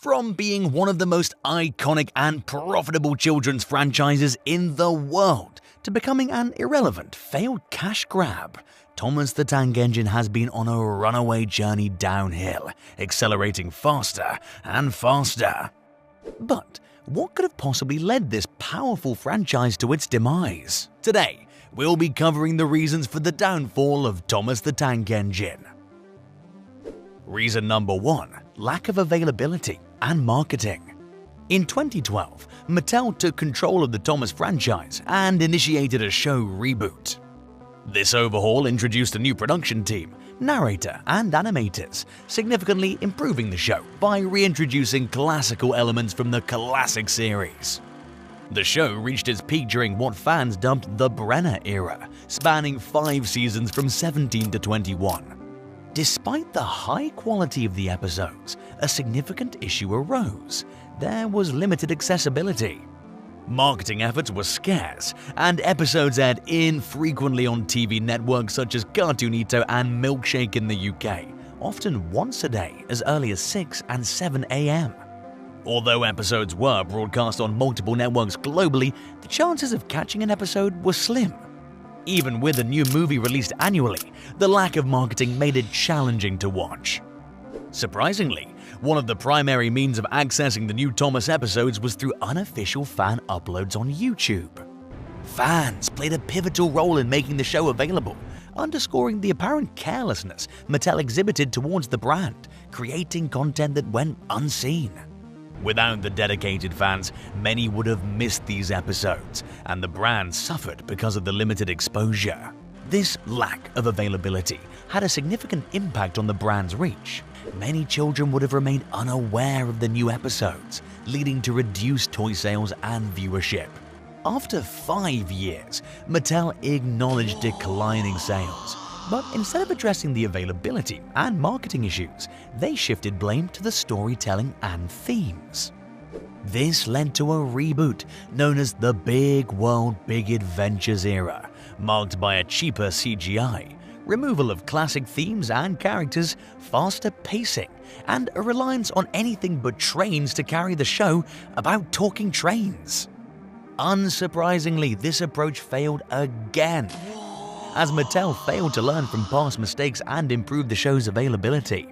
From being one of the most iconic and profitable children's franchises in the world to becoming an irrelevant, failed cash grab, Thomas the Tank Engine has been on a runaway journey downhill, accelerating faster and faster. But what could have possibly led this powerful franchise to its demise? Today, we'll be covering the reasons for the downfall of Thomas the Tank Engine. Reason number 1. Lack of availability and marketing. In 2012, Mattel took control of the Thomas franchise and initiated a show reboot. This overhaul introduced a new production team, narrator, and animators, significantly improving the show by reintroducing classical elements from the classic series. The show reached its peak during what fans dubbed the Brenner era, spanning 5 seasons from 17 to 21. Despite the high quality of the episodes, a significant issue arose. There was limited accessibility. Marketing efforts were scarce, and episodes aired infrequently on TV networks such as Cartoonito and Milkshake in the UK, often once a day as early as 6 and 7 a.m. Although episodes were broadcast on multiple networks globally, the chances of catching an episode were slim. Even with a new movie released annually, the lack of marketing made it challenging to watch. Surprisingly, one of the primary means of accessing the new Thomas episodes was through unofficial fan uploads on YouTube. Fans played a pivotal role in making the show available, underscoring the apparent carelessness Mattel exhibited towards the brand, creating content that went unseen. Without the dedicated fans, many would have missed these episodes, and the brand suffered because of the limited exposure. This lack of availability had a significant impact on the brand's reach. Many children would have remained unaware of the new episodes, leading to reduced toy sales and viewership. After 5 years, Mattel acknowledged declining sales, but instead of addressing the availability and marketing issues, they shifted blame to the storytelling and themes. This led to a reboot known as the Big World Big Adventures era, marked by a cheaper CGI, removal of classic themes and characters, faster pacing, and a reliance on anything but trains to carry the show about talking trains. Unsurprisingly, this approach failed again, as Mattel failed to learn from past mistakes and improve the show's availability.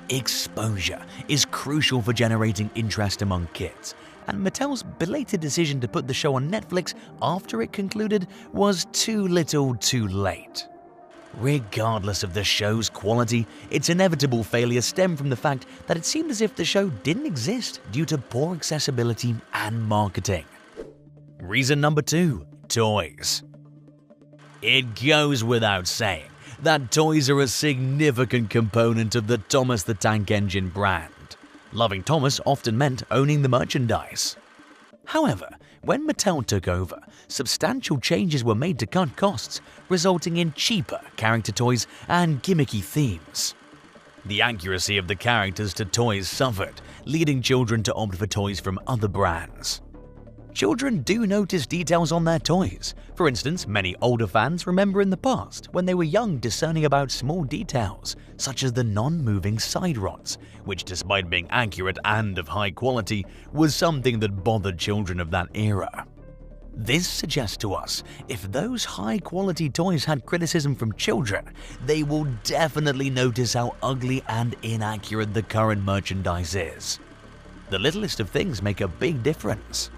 Exposure is crucial for generating interest among kids, and Mattel's belated decision to put the show on Netflix after it concluded was too little too late. Regardless of the show's quality, its inevitable failure stemmed from the fact that it seemed as if the show didn't exist due to poor accessibility and marketing. Reason number 2. Toys. It goes without saying that toys are a significant component of the Thomas the Tank Engine brand. Loving Thomas often meant owning the merchandise. However, when Mattel took over, substantial changes were made to cut costs, resulting in cheaper character toys and gimmicky themes. The accuracy of the characters to toys suffered, leading children to opt for toys from other brands. Children do notice details on their toys. For instance, many older fans remember in the past when they were young discerning about small details, such as the non-moving side rods, which despite being accurate and of high quality, was something that bothered children of that era. This suggests to us, if those high-quality toys had criticism from children, they will definitely notice how ugly and inaccurate the current merchandise is. The littlest of things make a big difference.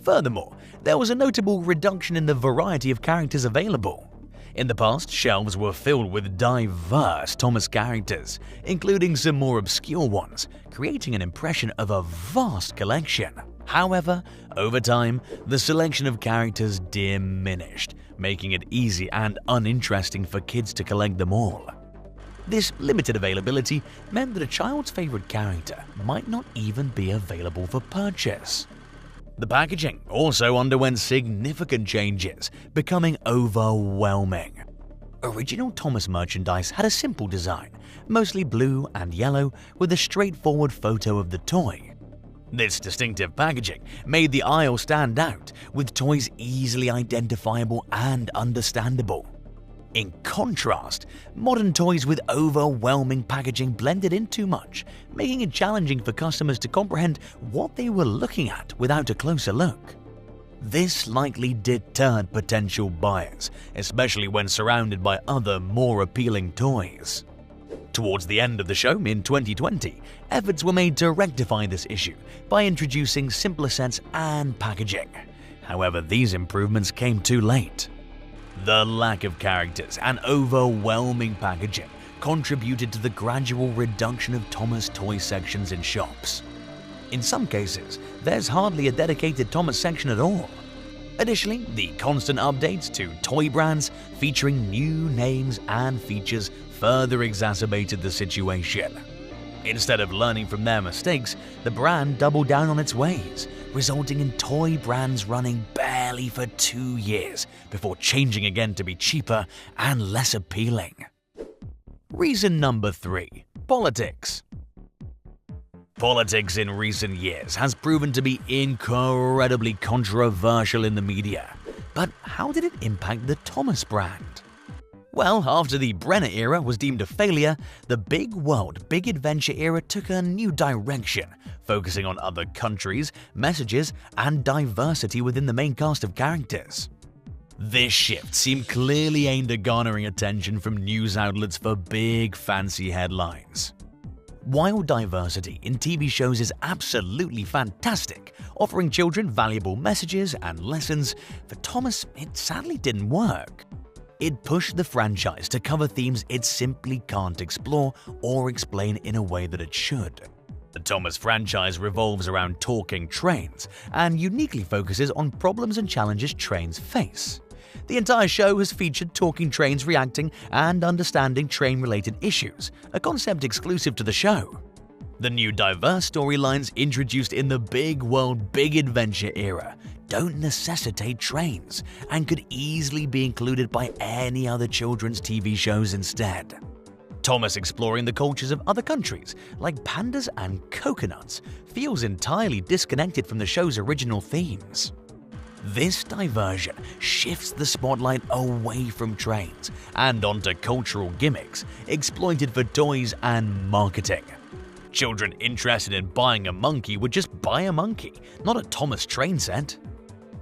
Furthermore, there was a notable reduction in the variety of characters available. In the past, shelves were filled with diverse Thomas characters, including some more obscure ones, creating an impression of a vast collection. However, over time, the selection of characters diminished, making it easy and uninteresting for kids to collect them all. This limited availability meant that a child's favorite character might not even be available for purchase. The packaging also underwent significant changes, becoming overwhelming. Original Thomas merchandise had a simple design, mostly blue and yellow, with a straightforward photo of the toy. This distinctive packaging made the aisle stand out, with toys easily identifiable and understandable. In contrast, modern toys with overwhelming packaging blended in too much, making it challenging for customers to comprehend what they were looking at without a closer look. This likely deterred potential buyers, especially when surrounded by other, more appealing toys. Towards the end of the show in 2020, efforts were made to rectify this issue by introducing simpler sets and packaging. However, these improvements came too late. The lack of characters and overwhelming packaging contributed to the gradual reduction of Thomas toy sections in shops. In some cases, there's hardly a dedicated Thomas section at all. Additionally, the constant updates to toy brands featuring new names and features further exacerbated the situation. Instead of learning from their mistakes, the brand doubled down on its ways, resulting in toy brands running barely for 2 years before changing again to be cheaper and less appealing. Reason number 3. Politics. Politics in recent years has proven to be incredibly controversial in the media. But how did it impact the Thomas brand? Well, after the Brenner era was deemed a failure, the big world, big adventure era took a new direction, focusing on other countries, messages, and diversity within the main cast of characters. This shift seemed clearly aimed at garnering attention from news outlets for big, fancy headlines. While diversity in TV shows is absolutely fantastic, offering children valuable messages and lessons, for Thomas it sadly didn't work. It pushed the franchise to cover themes it simply can't explore or explain in a way that it should. The Thomas franchise revolves around talking trains and uniquely focuses on problems and challenges trains face. The entire show has featured talking trains reacting and understanding train-related issues, a concept exclusive to the show. The new diverse storylines introduced in the big world, big adventure era don't necessitate trains and could easily be included by any other children's TV shows instead. Thomas exploring the cultures of other countries, like pandas and coconuts, feels entirely disconnected from the show's original themes. This diversion shifts the spotlight away from trains and onto cultural gimmicks exploited for toys and marketing. Children interested in buying a monkey would just buy a monkey, not a Thomas train set.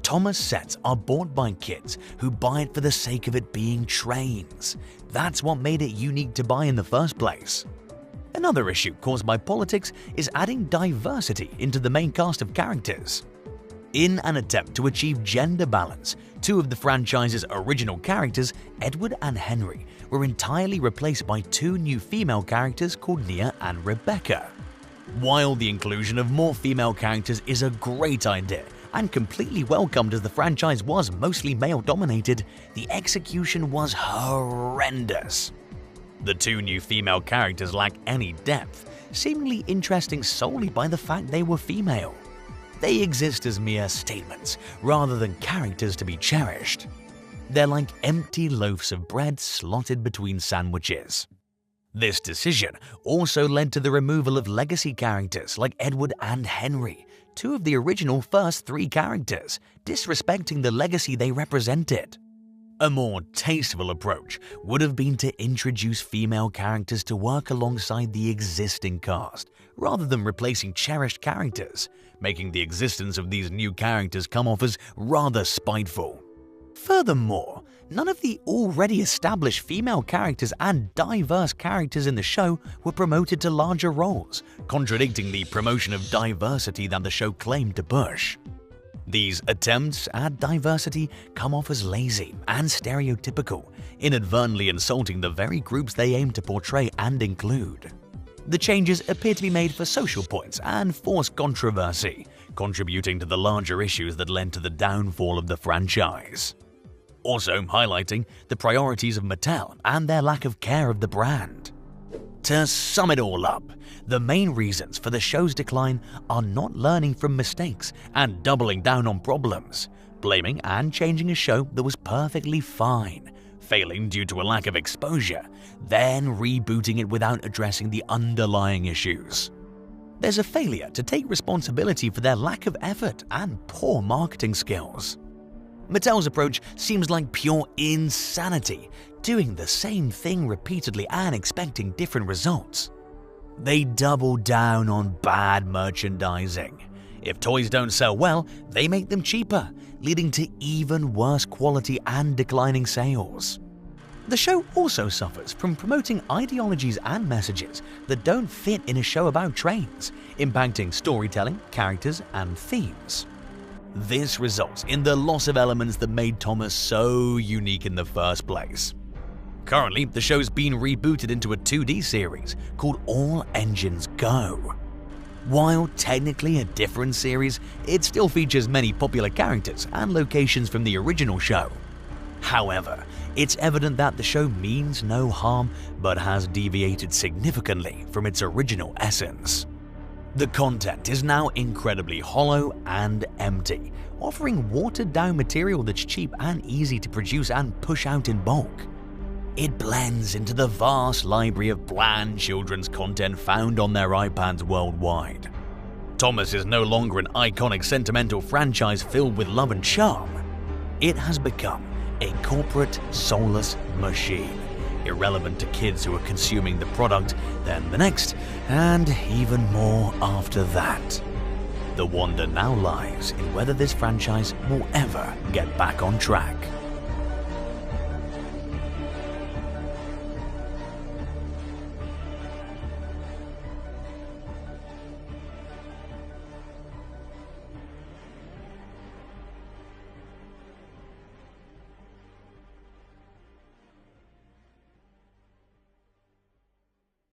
Thomas sets are bought by kids who buy it for the sake of it being trains. That's what made it unique to buy in the first place. Another issue caused by politics is adding diversity into the main cast of characters. In an attempt to achieve gender balance, 2 of the franchise's original characters, Edward and Henry, were entirely replaced by 2 new female characters called Nia and Rebecca. While the inclusion of more female characters is a great idea and completely welcomed as the franchise was mostly male-dominated, the execution was horrendous. The 2 new female characters lack any depth, seemingly interesting solely by the fact they were female. They exist as mere statements rather than characters to be cherished. They're like empty loaves of bread slotted between sandwiches. This decision also led to the removal of legacy characters like Edward and Henry, 2 of the original first 3 characters, disrespecting the legacy they represented. A more tasteful approach would have been to introduce female characters to work alongside the existing cast, rather than replacing cherished characters, making the existence of these new characters come off as rather spiteful. Furthermore, none of the already established female characters and diverse characters in the show were promoted to larger roles, contradicting the promotion of diversity that the show claimed to push. These attempts at diversity come off as lazy and stereotypical, inadvertently insulting the very groups they aim to portray and include. The changes appear to be made for social points and force controversy, contributing to the larger issues that led to the downfall of the franchise. Also highlighting the priorities of Mattel and their lack of care of the brand. To sum it all up, the main reasons for the show's decline are not learning from mistakes and doubling down on problems, blaming and changing a show that was perfectly fine, failing due to a lack of exposure, then rebooting it without addressing the underlying issues. There's a failure to take responsibility for their lack of effort and poor marketing skills. Mattel's approach seems like pure insanity, doing the same thing repeatedly and expecting different results. They double down on bad merchandising. If toys don't sell well, they make them cheaper, leading to even worse quality and declining sales. The show also suffers from promoting ideologies and messages that don't fit in a show about trains, impacting storytelling, characters, and themes. This results in the loss of elements that made Thomas so unique in the first place. Currently, the show's been rebooted into a 2D series called All Engines Go. While technically a different series, it still features many popular characters and locations from the original show. However, it's evident that the show means no harm but has deviated significantly from its original essence. The content is now incredibly hollow and empty, offering watered-down material that's cheap and easy to produce and push out in bulk. It blends into the vast library of bland children's content found on their iPads worldwide. Thomas is no longer an iconic sentimental franchise filled with love and charm. It has become a corporate, soulless machine, irrelevant to kids who are consuming the product, then the next, and even more after that. The wonder now lies in whether this franchise will ever get back on track.